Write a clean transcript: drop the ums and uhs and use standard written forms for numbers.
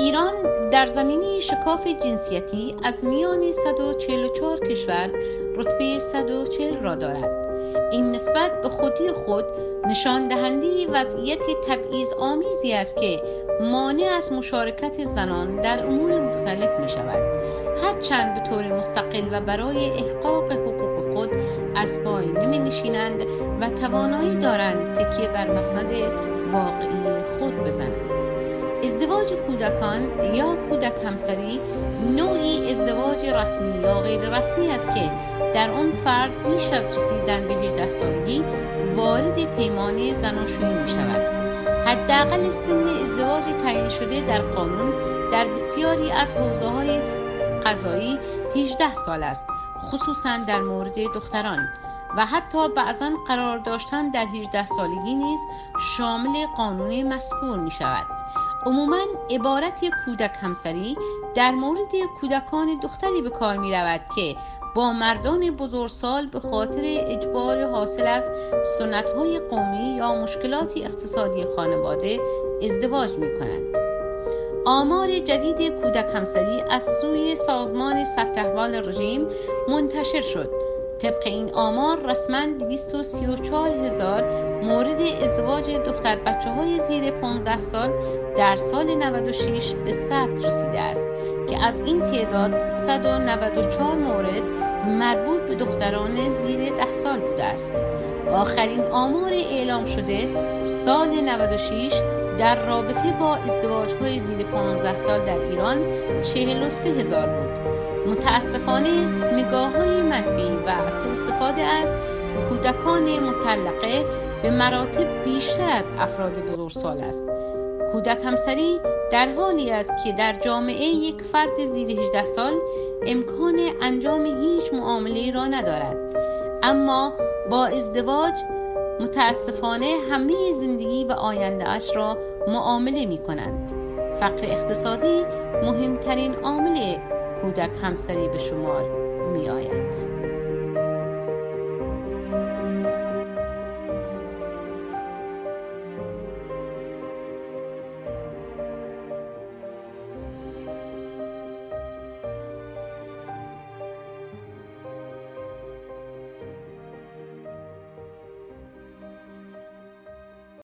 ایران در زمینه شکاف جنسیتی از میان 144 کشور رتبه 140 را دارد. این نسبت به خودی خود نشان دهنده وضعیت تبعیض‌آمیزی است که مانع از مشارکت زنان در امور مختلف می شود، هرچند به طور مستقل و برای احقاق حقوق خود از پای نمی نشینند و توانایی دارند تکیه بر مسند واقعی خود بزنند. ازدواج کودکان یا کودک همسری نوعی ازدواج رسمی یا غیر رسمی است که در آن فرد بیش از رسیدن به 18 سالگی وارد پیمان زناشویی می شود. حداقل سن ازدواج تعیین شده در قانون در بسیاری از حوزه‌های قضایی 18 سال است، خصوصا در مورد دختران، و حتی بعضا قرار داشتن در 18 سالگی نیز شامل قانون مذکور می شود. عموماً عبارت کودک همسری در مورد کودکان دختری به کار می رود که با مردان بزرگسال به خاطر اجبار حاصل از سنت‌های قومی یا مشکلات اقتصادی خانواده ازدواج می کنند. آمار جدید کودک همسری از سوی سازمان ثبت احوال رژیم منتشر شد. طبق این آمار رسما 234,000 مورد ازدواج دختر بچه‌های زیر 15 سال در سال 96 به ثبت رسیده است که از این تعداد 194 مورد مربوط به دختران زیر 10 سال بوده است. آخرین آمار اعلام شده سال 96 در رابطه با ازدواج‌های زیر 15 سال در ایران 43,000 بود. متاسفانه نگاه‌های منفی و سوء استفاده از کودکان مطلقه به مراتب بیشتر از افراد بزرگسال است. کودک همسری در حالی است که در جامعه یک فرد زیر 18 سال امکان انجام هیچ معامله‌ای را ندارد، اما با ازدواج متاسفانه همه زندگی و آینده اش را معامله می کنند. فقر اقتصادی مهمترین عامل کودک همسری به شمار می آید.